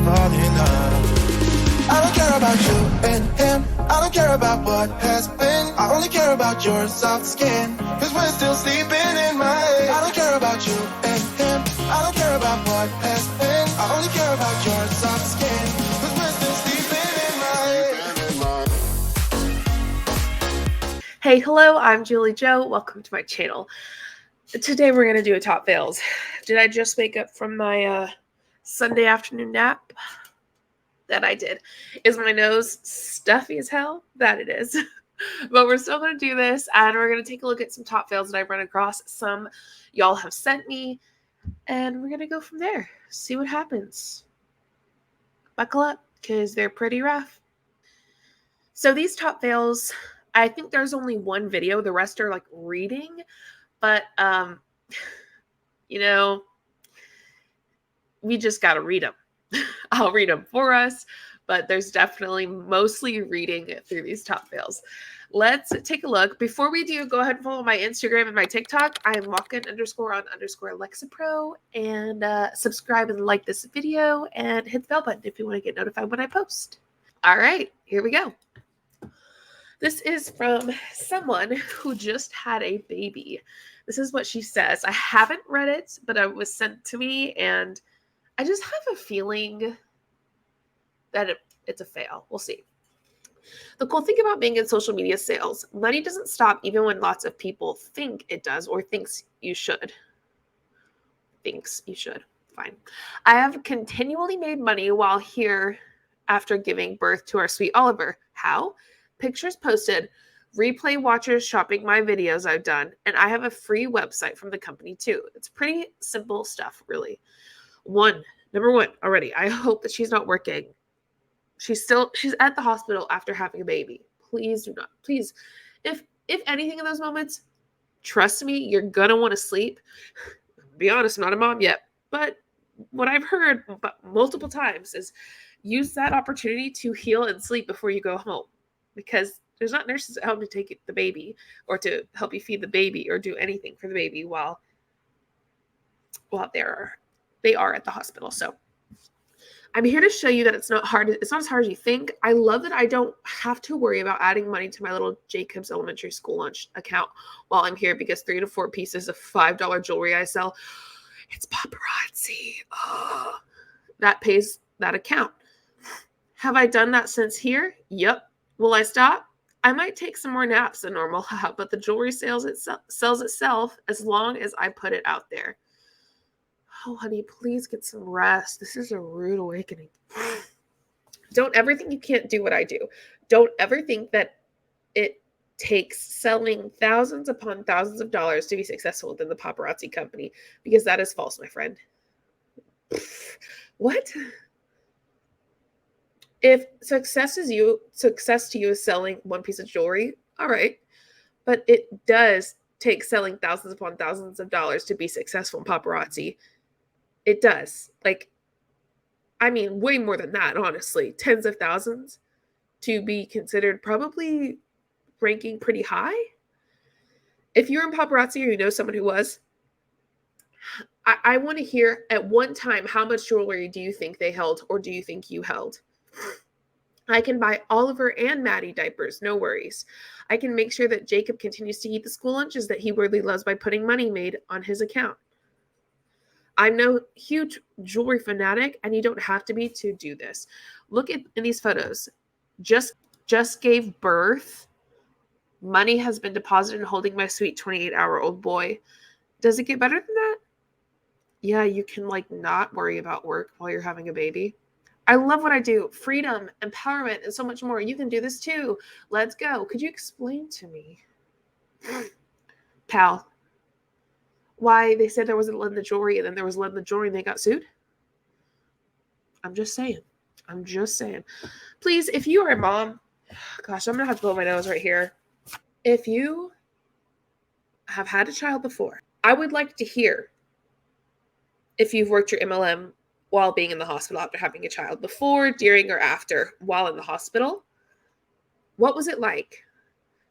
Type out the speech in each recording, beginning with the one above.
fall in love. I don't care about you and him. I don't care about what has been. I only care about your soft skin, cause we're still sleeping in my head. I don't care about you and him. I don't care about what has been. I only care about your soft skin, cause we're still sleeping in my head. Hey, hello, I'm JulieJo. Welcome to my channel. Today we're going to do a top fails. Did I just wake up from my Sunday afternoon nap? That I did. Is my nose stuffy as hell? That it is. But we're still going to do this, and we're going to take a look at some top fails that I've run across. Some y'all have sent me, and we're going to go from there. See what happens. Buckle up, because they're pretty rough. So these top fails, I think there's only one video. The rest are like reading. But, we just got to read them. I'll read them for us, but there's definitely mostly reading through these top fails. Let's take a look. Before we do, go ahead and follow my Instagram and my TikTok. I am walkin_on_LexaPro, and subscribe and like this video and hit the bell button if you want to get notified when I post. All right, here we go. This is from someone who just had a baby. This is what she says. I haven't read it, but it was sent to me, and I just have a feeling that it's a fail. We'll see. The cool thing about being in social media sales, money doesn't stop even when lots of people think it does or thinks you should. Fine. I have continually made money while here after giving birth to our sweet Oliver. How? Pictures posted, replay watchers shopping my videos I've done, and I have a free website from the company too. It's pretty simple stuff, really. Number one already. I hope that she's not working. She's at the hospital after having a baby. Please do not. Please, if anything in those moments, trust me, you're gonna want to sleep. Be honest, I'm not a mom yet, but what I've heard multiple times is use that opportunity to heal and sleep before you go home, because there's not nurses at home to take the baby or to help you feed the baby or do anything for the baby while they are at the hospital. So I'm here to show you that it's not hard. It's not as hard as you think. I love that I don't have to worry about adding money to my little Jacob's elementary school lunch account while I'm here, because 3 to 4 pieces of $5 jewelry I sell, it's paparazzi. Oh, that pays that account. Have I done that since here? Yep. Will I stop? I might take some more naps than normal, but the jewelry sells itself as long as I put it out there. Oh, honey, please get some rest. This is a rude awakening. Don't ever think you can't do what I do. Don't ever think that it takes selling thousands upon thousands of dollars to be successful within the paparazzi company, because that is false, my friend. What? If success to you is selling one piece of jewelry, all right. But it does take selling thousands upon thousands of dollars to be successful in paparazzi. It does. Way more than that, honestly. Tens of thousands to be considered probably ranking pretty high. If you're in paparazzi or you know someone who was, I want to hear at one time, how much jewelry do you think they held, or do you think you held? I can buy Oliver and Maddie diapers, no worries. I can make sure that Jacob continues to eat the school lunches that he weirdly loves by putting money made on his account. I'm no huge jewelry fanatic, and you don't have to be to do this. Look in these photos. Just gave birth. Money has been deposited in holding my sweet 28-hour-old boy. Does it get better than that? Yeah, you can not worry about work while you're having a baby. I love what I do. Freedom, empowerment, and so much more. You can do this too. Let's go. Could you explain to me, pal, why they said there wasn't lead in the jewelry and then there was lead in the jewelry and they got sued? I'm just saying. Please, if you are a mom, gosh, I'm going to have to blow my nose right here. If you have had a child before, I would like to hear if you've worked your MLM while being in the hospital after having a child, before, during, or after while in the hospital. What was it like?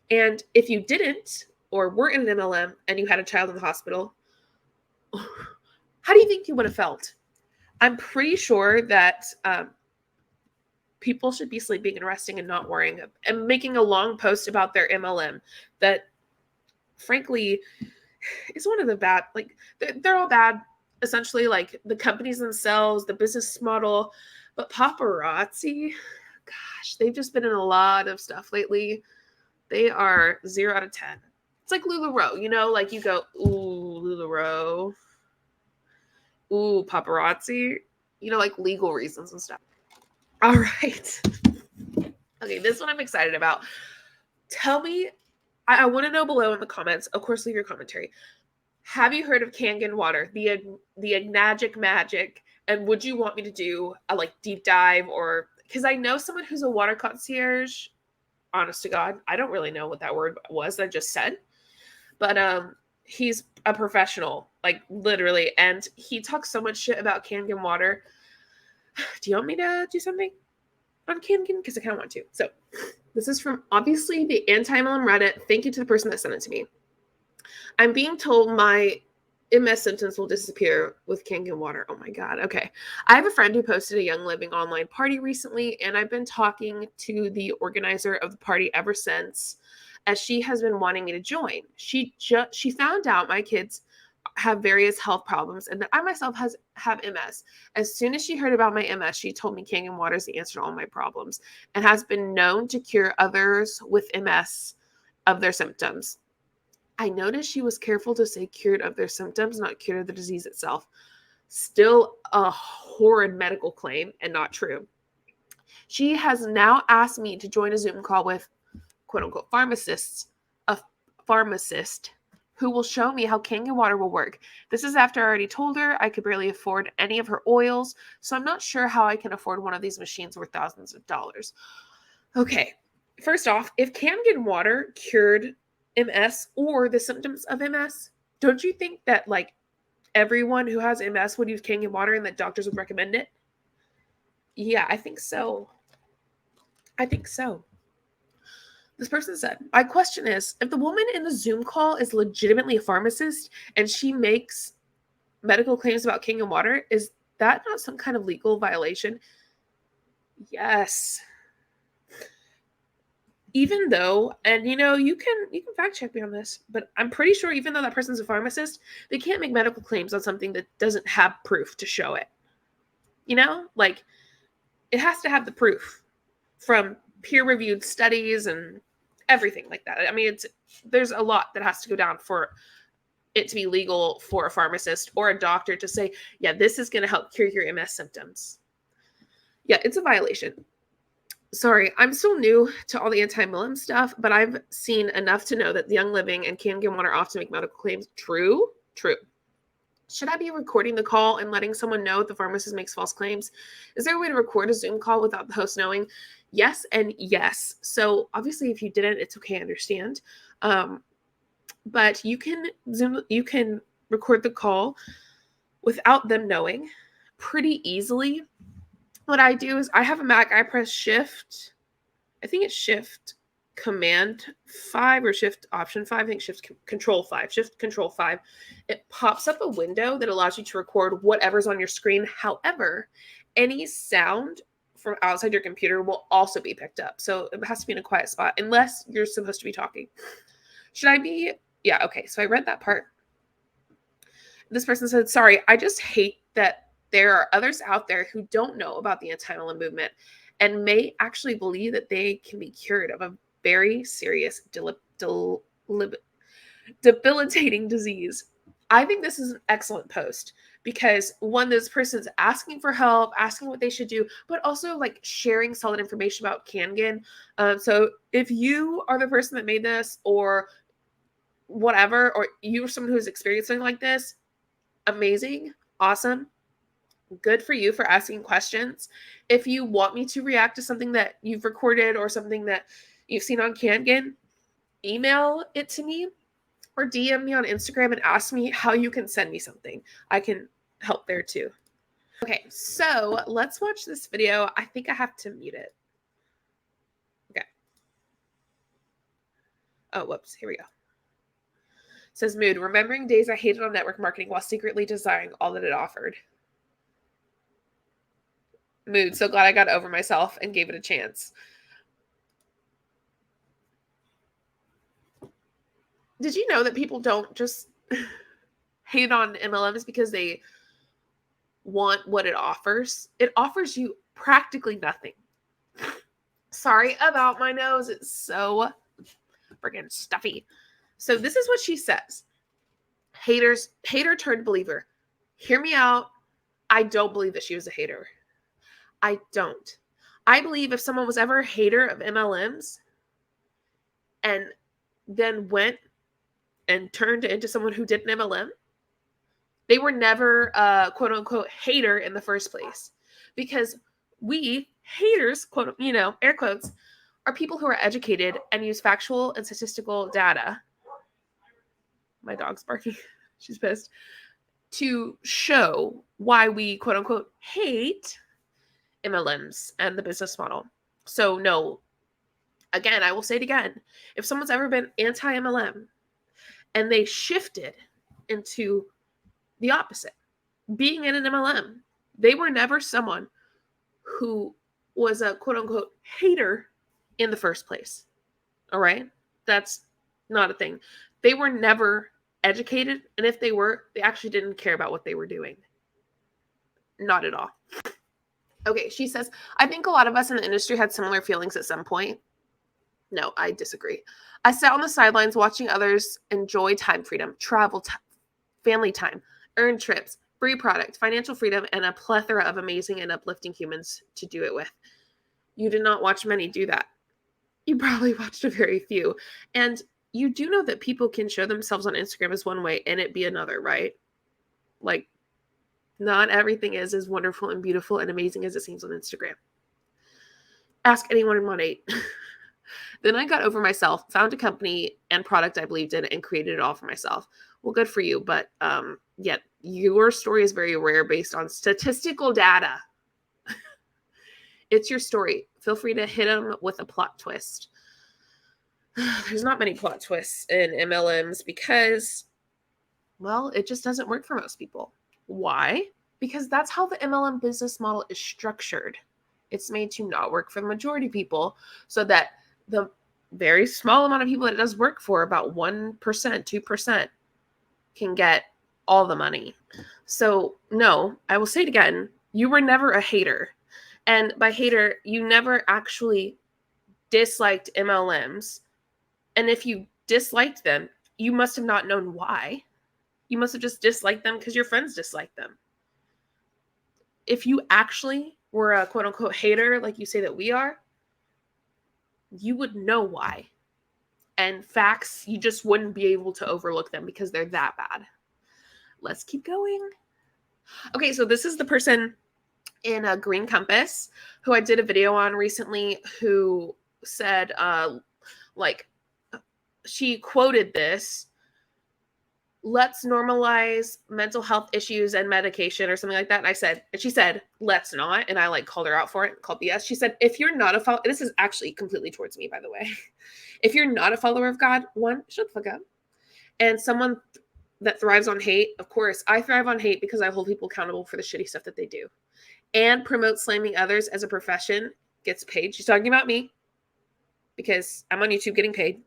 And if you didn't or weren't in an MLM and you had a child in the hospital, how do you think you would have felt? I'm pretty sure that people should be sleeping and resting and not worrying, and making a long post about their MLM that, frankly, is one of the bad, like, they're all bad, essentially, like the companies themselves, the business model, but paparazzi, gosh, they've just been in a lot of stuff lately. They are 0 out of 10. It's like LULAROE, you know, like you go, ooh, LULAROE, ooh, paparazzi, you know, like legal reasons and stuff. All right. Okay, this one I'm excited about. Tell me, I want to know below in the comments. Of course, leave your commentary. Have you heard of Kangen water, the Agnagic magic? And would you want me to do a like deep dive, or because I know someone who's a water concierge. Honest to God, I don't really know what that word was that I just said, but he's a professional, like literally, and he talks so much shit about Kangen water. Do you want me to do something on Kangen? Because I kind of want to. So this is from, obviously, the AntiMLM Reddit. Thank you to the person that sent it to me. I'm being told my MS symptoms will disappear with Kangen water. Oh my God. Okay. I have a friend who posted a YoungLiving online party recently, and I've been talking to the organizer of the party ever since, as she has been wanting me to join. She found out my kids have various health problems and that I myself have MS. As soon as she heard about my MS, she told me Kangen water is the answer to all my problems and has been known to cure others with MS of their symptoms. I noticed she was careful to say cured of their symptoms, not cured of the disease itself. Still a horrid medical claim and not true. She has now asked me to join a Zoom call with quote unquote a pharmacist who will show me how Kangen water will work. This is after I already told her I could barely afford any of her oils, so I'm not sure how I can afford one of these machines worth thousands of dollars. Okay, first off, if Kangen water cured MS or the symptoms of MS, don't you think that like everyone who has MS would use Kangen water and that doctors would recommend it? Yeah, I think so. I think so. This person said, my question is, if the woman in the Zoom call is legitimately a pharmacist and she makes medical claims about Kangen water, is that not some kind of legal violation? Yes. Even though, and you know, you can fact check me on this, but I'm pretty sure even though that person's a pharmacist, they can't make medical claims on something that doesn't have proof to show it. You know, like it has to have the proof from peer-reviewed studies and everything like that. I mean, there's a lot that has to go down for it to be legal for a pharmacist or a doctor to say, yeah, this is going to help cure your MS symptoms. Yeah, it's a violation. Sorry, I'm still new to all the AntiMLM stuff, but I've seen enough to know that the YoungLiving and Kangen water often make medical claims. True. Should I be recording the call and letting someone know if the pharmacist makes false claims? Is there a way to record a Zoom call without the host knowing? Yes and yes. So obviously, if you didn't, it's okay. I understand. But you can record the call without them knowing pretty easily. What I do is I have a Mac. I press Shift. I think it's Shift Command 5 or Shift Option 5. I think Shift Control 5. Shift Control 5. It pops up a window that allows you to record whatever's on your screen. However, any sound from outside your computer will also be picked up. So it has to be in a quiet spot unless you're supposed to be talking. Should I be? Yeah, okay. So I read that part. This person said, sorry, I just hate that there are others out there who don't know about the anti-MLM movement and may actually believe that they can be cured of a very serious debilitating disease. I think this is an excellent post because one, this person's asking for help, asking what they should do, but also like sharing solid information about Kangen. So if you are the person that made this or whatever, or you're someone who's experienced something like this, amazing, awesome. Good for you for asking questions. If you want me to react to something that you've recorded or something that you've seen on Kangen, email it to me or DM me on Instagram and ask me how you can send me something. I can help there too. Okay, so let's watch this video. I think I have to mute it. Okay. Oh, whoops. Here we go. It says mood, remembering days I hated on network marketing while secretly desiring all that it offered. Mood. So glad I got over myself and gave it a chance. Did you know that people don't just hate on MLMs because they want what it offers? It offers you practically nothing. Sorry about my nose. It's so freaking stuffy. So this is what she says. Hater turned believer. Hear me out. I don't believe that she was a hater. I don't. I believe if someone was ever a hater of MLMs and then went and turned into someone who did an MLM, they were never a quote unquote hater in the first place. Because we haters, quote, air quotes, are people who are educated and use factual and statistical data. My dog's barking. She's pissed. To show why we quote unquote hate MLMs and the business model. So no, again, I will say it again. If someone's ever been anti-MLM and they shifted into the opposite, being in an MLM, they were never someone who was a quote unquote hater in the first place. All right? That's not a thing. They were never educated, and if they were, they actually didn't care about what they were doing. Not at all. Okay, she says, I think a lot of us in the industry had similar feelings at some point. No, I disagree. I sat on the sidelines watching others enjoy time freedom, travel, family time, earn trips, free product, financial freedom, and a plethora of amazing and uplifting humans to do it with. You did not watch many do that. You probably watched a very few. And you do know that people can show themselves on Instagram as one way and it be another, right? Like, not everything is as wonderful and beautiful and amazing as it seems on Instagram. Ask anyone in Monat. Then I got over myself, found a company and product I believed in, and created it all for myself. Well, good for you, but yet your story is very rare based on statistical data. It's your story. Feel free to hit them with a plot twist. There's not many plot twists in MLMs because, well, it just doesn't work for most people. Why? Because that's how the MLM business model is structured. It's made to not work for the majority of people so that the very small amount of people that it does work for, about 1%, 2%, can get all the money. So no, I will say it again. You were never a hater. And by hater, you never actually disliked MLMs. And if you disliked them, you must have not known why. You must have just disliked them because your friends disliked them. If you actually were a quote unquote hater, like you say that we are, you would know why. And facts, you just wouldn't be able to overlook them because they're that bad. Let's keep going. Okay, so this is the person in a green compass who I did a video on recently who said, she quoted this, let's normalize mental health issues and medication or something like that. And she said, let's not. And I called her out for it, called BS. She said, if you're not a follower, this is actually completely towards me, by the way. If you're not a follower of God, one, shut the fuck up. And someone that thrives on hate, of course, I thrive on hate because I hold people accountable for the shitty stuff that they do. And promote slamming others as a profession, gets paid. She's talking about me because I'm on YouTube getting paid.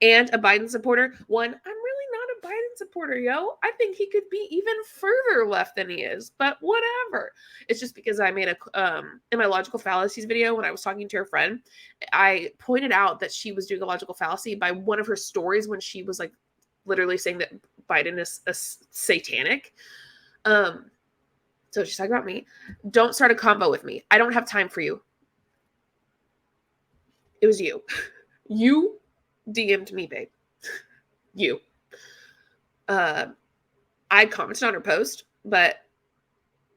And a Biden supporter, one, I'm really not a Biden supporter, yo. I think he could be even further left than he is, but whatever. It's just because I made in my logical fallacies video when I was talking to her friend, I pointed out that she was doing a logical fallacy by one of her stories when she was literally saying that Biden is a satanic. So she's talking about me. Don't start a combo with me. I don't have time for you. It was you. You DM'd me, babe. You. I commented on her post, but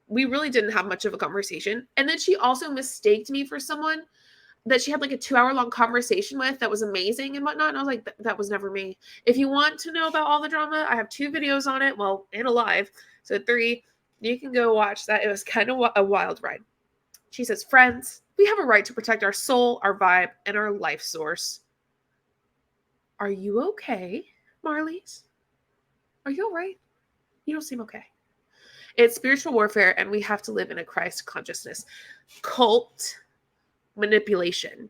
we really didn't have much of a conversation. And then she also mistaked me for someone that she had a 2-hour-long conversation with that was amazing and whatnot. And I was like, that was never me. If you want to know about all the drama, I have 2 videos on it. Well, and a live. So 3, you can go watch that. It was kind of a wild ride. She says, friends, we have a right to protect our soul, our vibe, and our life source. Are you okay, Marlies? Are you all right? You don't seem okay. It's spiritual warfare, and we have to live in a Christ consciousness. Cult manipulation.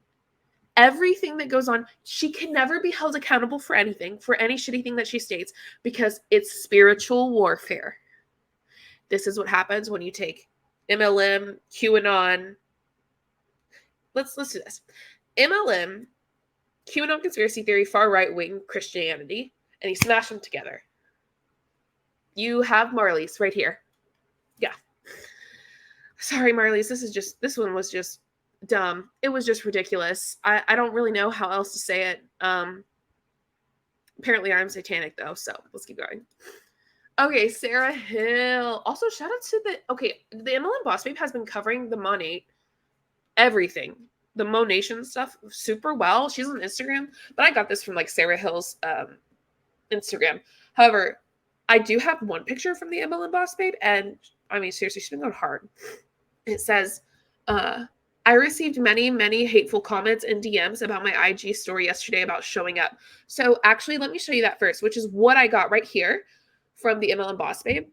Everything that goes on, she can never be held accountable for anything, for any shitty thing that she states, because it's spiritual warfare. This is what happens when you take MLM, QAnon. Let's do this. MLM, QAnon conspiracy theory, far right-wing Christianity, and you smash them together. You have Marley's right here. Yeah. Sorry, Marley's. This one was just dumb. It was just ridiculous. I don't really know how else to say it. Apparently I'm satanic though, so let's keep going. Okay, Sarah Hill. Also, shout out to the MLM Boss Babe has been covering the Monat, everything. The Monations stuff super well. She's on Instagram, but I got this from like Sarah Hill's Instagram. However, I do have one picture from the MLM Boss Babe, and I mean, seriously, she's been going hard. It says, I received many, many hateful comments and DMs about my IG story yesterday about showing up. So actually, let me show you that first, which is what I got right here from the MLM Boss Babe.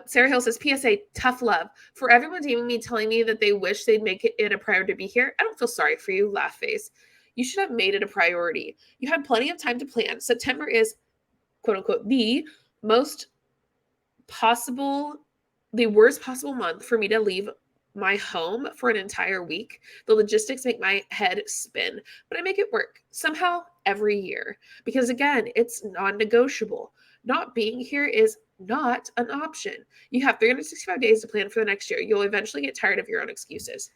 Sarah Hill says, PSA, tough love. For everyone DMing me telling me that they wish they'd make it a priority to be here, I don't feel sorry for you, laugh face. You should have made it a priority. You had plenty of time to plan. September is, quote unquote, the worst possible month for me to leave my home for an entire week. The logistics make my head spin, but I make it work somehow every year because, again, it's non-negotiable. Not being here is not an option. You have 365 days to plan for the next year. You'll eventually get tired of your own excuses.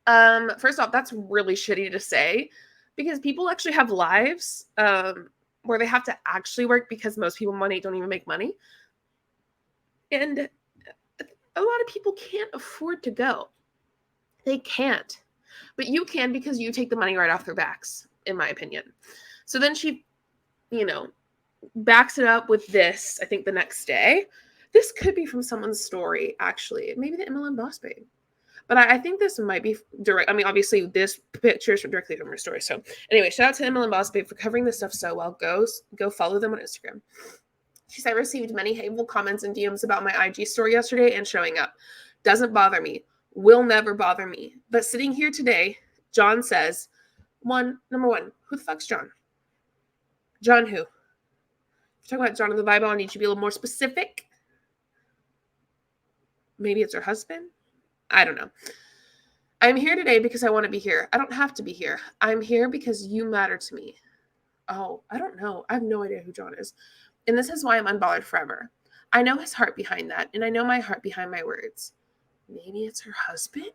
First off, that's really shitty to say because people actually have lives where they have to actually work because most people don't even make money. And a lot of people can't afford to go. They can't. But you can because you take the money right off their backs, in my opinion. So then she, backs it up with this, I think the next day. This could be from someone's story, actually. Maybe the MLM Boss Babe. But I think this might be direct. I mean, obviously, this picture is directly from her story. So anyway, shout out to MLM Boss Babe for covering this stuff so well. Go follow them on Instagram. She said, I received many hateful comments and DMs about my IG story yesterday and showing up. Doesn't bother me. Will never bother me. But sitting here today, John says, number one, who the fuck's John? John who? If you're talking about John in the Bible, I need you to be a little more specific. Maybe it's her husband? I don't know. I'm here today because I want to be here. I don't have to be here. I'm here because you matter to me. Oh, I don't know. I have no idea who John is. And this is why I'm unbothered forever. I know his heart behind that, and I know my heart behind my words. Maybe it's her husband?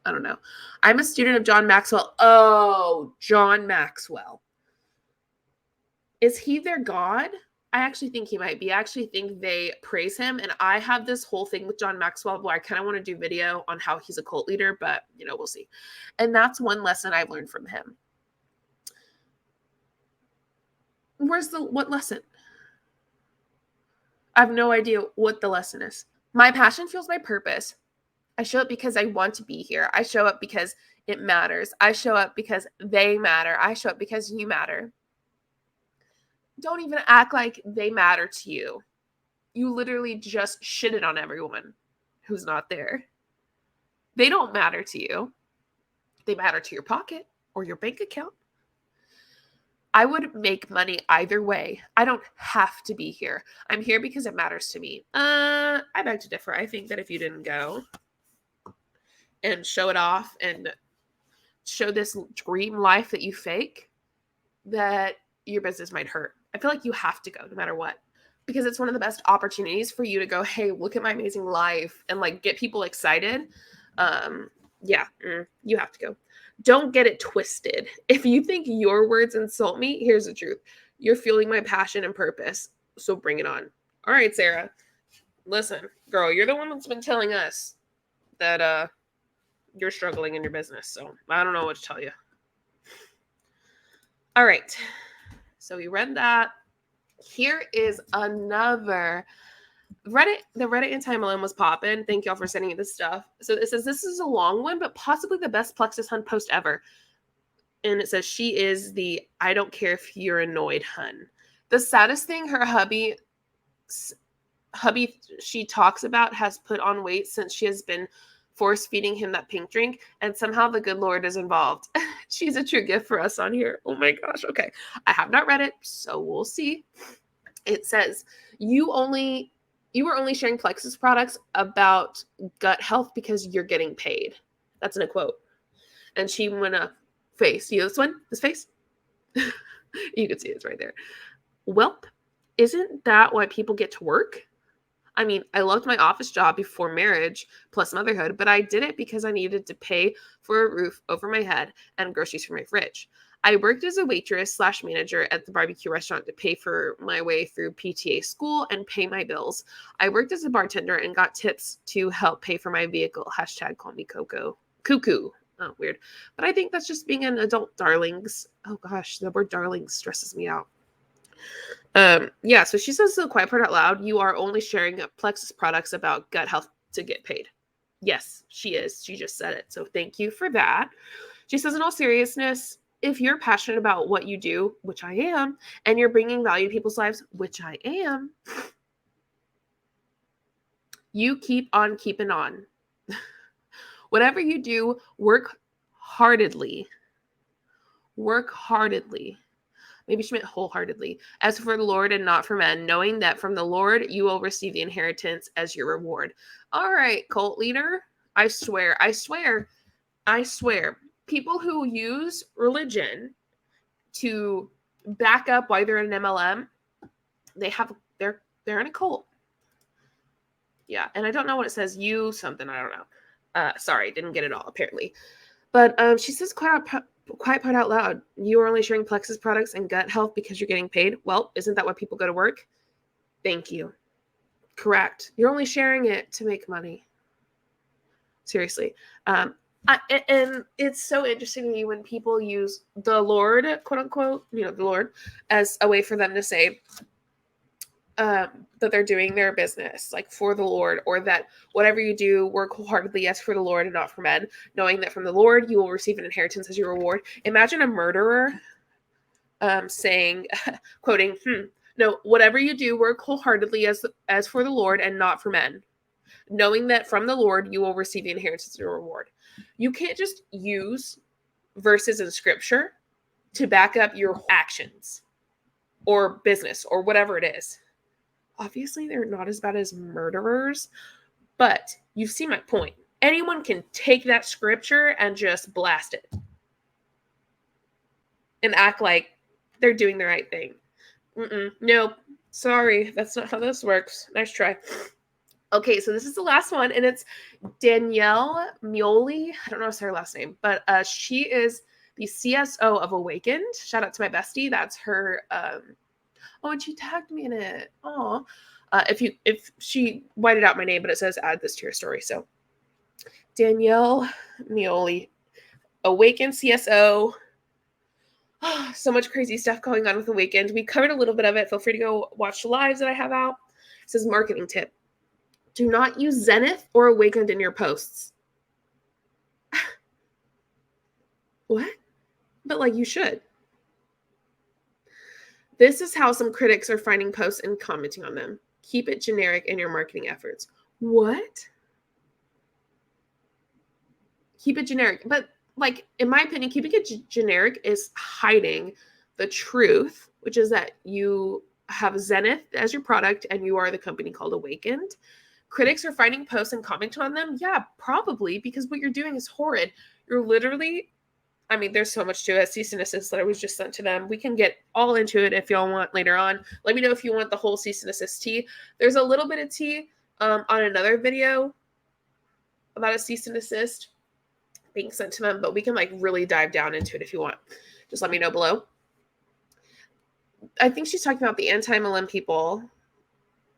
I don't know. I'm a student of John Maxwell. Oh, John Maxwell. Is he their God? I actually think he might be. I actually think they praise him, and I have this whole thing with John Maxwell where I kind of want to do video on how he's a cult leader, but, we'll see. And that's one lesson I've learned from him. What lesson? I have no idea what the lesson is. My passion fuels my purpose. I show up because I want to be here. I show up because it matters. I show up because they matter. I show up because you matter. Don't even act like they matter to you. You literally just shitted on everyone who's not there. They don't matter to you. They matter to your pocket or your bank account. I would make money either way. I don't have to be here. I'm here because it matters to me. I beg to differ. I think that if you didn't go and show it off and show this dream life that you fake, that your business might hurt. I feel like you have to go no matter what, because it's one of the best opportunities for you to go, hey, look at my amazing life, and like get people excited. You have to go. Don't get it twisted. If you think your words insult me, here's the truth. You're fueling my passion and purpose, so bring it on. All right, Sarah. Listen, girl, you're the one that's been telling us that you're struggling in your business, so I don't know what to tell you. All right. So we read that. Here is another Reddit. The Reddit AntiMLM was popping. Thank y'all for sending me this stuff. So it says, this is a long one, but possibly the best Plexus Hun post ever. And it says, she is the I don't care if you're annoyed Hun. The saddest thing her hubby hubby she talks about has put on weight since she has been force feeding him that pink drink, and somehow the good Lord is involved. She's a true gift for us on here. Oh my gosh. Okay. I have not read it, so we'll see. It says, you were only sharing Plexus products about gut health because you're getting paid. That's in a quote. And she went a face. You know this one? This face? You can see it's right there. Welp, isn't that why people get to work? I mean, I loved my office job before marriage plus motherhood, but I did it because I needed to pay for a roof over my head and groceries for my fridge. I worked as a waitress / manager at the barbecue restaurant to pay for my way through PTA school and pay my bills. I worked as a bartender and got tips to help pay for my vehicle. # call me Coco. Cuckoo. Oh, weird. But I think that's just being an adult, darlings. Oh gosh, the word darlings stresses me out. Yeah, so she says the quiet part out loud, you are only sharing Plexus products about gut health to get paid. Yes, she is. She just said it. So thank you for that. She says, in all seriousness, if you're passionate about what you do, which I am, and you're bringing value to people's lives, which I am, you keep on keeping on. Whatever you do, work heartedly. Work heartedly. Maybe she meant wholeheartedly. As for the Lord and not for men, knowing that from the Lord you will receive the inheritance as your reward. All right, cult leader. I swear. People who use religion to back up why they're in an MLM, they're in a cult. Yeah, and I don't know what it says. You something. I don't know. Sorry, didn't get it all apparently. But she says quiet part out loud. You are only sharing Plexus products and gut health because you're getting paid. Well, isn't that why people go to work? Thank you. Correct. You're only sharing it to make money. Seriously. And it's so interesting to me when people use the Lord, quote unquote, the Lord, as a way for them to say that they're doing their business like for the Lord, or that whatever you do, work wholeheartedly as for the Lord and not for men, knowing that from the Lord you will receive an inheritance as your reward. Imagine a murderer saying, quoting, no, whatever you do, work wholeheartedly as for the Lord and not for men, knowing that from the Lord you will receive the inheritance as your reward. You can't just use verses in scripture to back up your actions or business or whatever it is. Obviously, they're not as bad as murderers, but you see my point. Anyone can take that scripture and just blast it and act like they're doing the right thing. Nope. Sorry, that's not how this works. Nice try. Okay, so this is the last one, and it's Danielle Mioli. I don't know what's her last name, but she is the CSO of Awakened. Shout out to my bestie. That's her. Oh, and she tagged me in it. Oh, if she whited out my name, but it says add this to your story. So Danielle Mioli, Awakened CSO. Oh, so much crazy stuff going on with Awakened. We covered a little bit of it. Feel free to go watch the lives that I have out. It says marketing tip. Do not use Zenith or Awakened in your posts. What? But like you should. This is how some critics are finding posts and commenting on them. Keep it generic in your marketing efforts. What? Keep it generic. But like, in my opinion, keeping it generic is hiding the truth, which is that you have Zenith as your product and you are the company called Awakened. Critics are finding posts and commenting on them? Yeah, probably, because what you're doing is horrid. You're literally, I mean, there's so much to it. Cease and desist letter was just sent to them. We can get all into it if y'all want later on. Let me know if you want the whole cease and desist tea. There's a little bit of tea on another video about a cease and desist being sent to them, but we can like really dive down into it if you want. Just let me know below. I think she's talking about the anti-MLM people,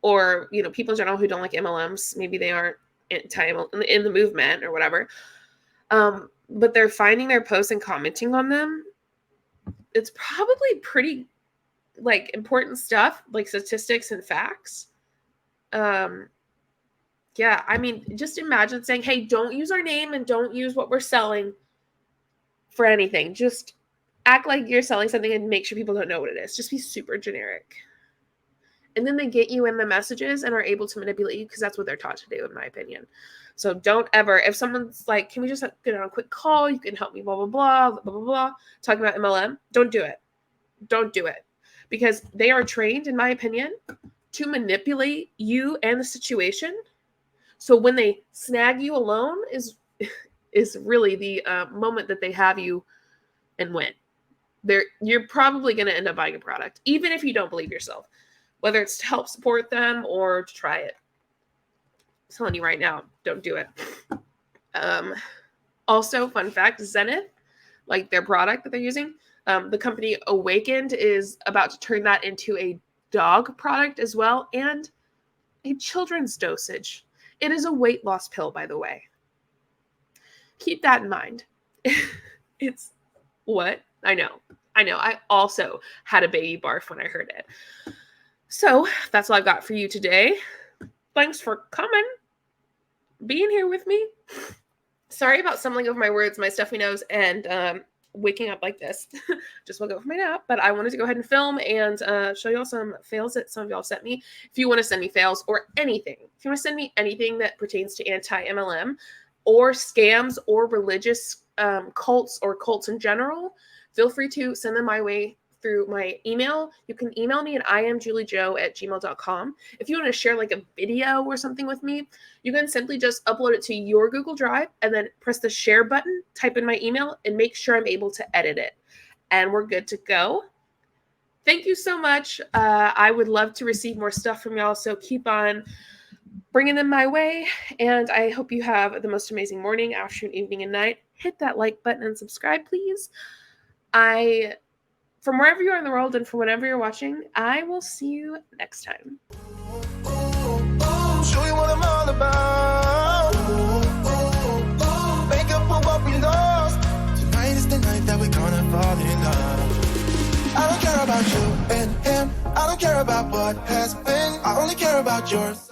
or people in general who don't like MLMs. Maybe they aren't in the movement or whatever. But they're finding their posts and commenting on them. It's probably pretty like important stuff, like statistics and facts. Yeah, I mean, just imagine saying, hey, don't use our name and don't use what we're selling for anything. Just act like you're selling something and make sure people don't know what it is. Just be super generic. And then they get you in the messages and are able to manipulate you because that's what they're taught to do, in my opinion. So don't ever, if someone's like, can we just get on a quick call? You can help me, blah, blah, blah, blah, blah, blah, talking about MLM. Don't do it. Don't do it. Because they are trained, in my opinion, to manipulate you and the situation. So when they snag you alone is really the moment that they have you and win. You're probably going to end up buying a product, even if you don't believe yourself, whether it's to help support them or to try it. I'm telling you right now, don't do it. Also, fun fact, Zenith, like their product that they're using, the company Awakened is about to turn that into a dog product as well, and a children's dosage. It is a weight loss pill, by the way. Keep that in mind. It's what? I know. I also had a baby barf when I heard it. So that's all I've got for you today. Thanks for coming, being here with me. Sorry about stumbling over my words, my stuffy nose, and waking up like this. Just woke up from my nap, but I wanted to go ahead and film and show you all some fails that some of y'all sent me. If you want to send me fails or anything, if you want to send me anything that pertains to anti-MLM or scams or religious cults or cults in general, feel free to send them my way through my email. You can email me at IamJulieJo@gmail.com. If you want to share like a video or something with me, you can simply just upload it to your Google Drive and then press the share button, type in my email, and make sure I'm able to edit it. And we're good to go. Thank you so much. I would love to receive more stuff from y'all, so keep on bringing them my way. And I hope you have the most amazing morning, afternoon, evening, and night. Hit that like button and subscribe, please. From wherever you are in the world and from whenever you're watching, I will see you next time. Show you what I'm all about. Make up for what we lost. Tonight is the night that we're gonna fall in love. I don't care about you and him. I don't care about what has been. I only care about yours.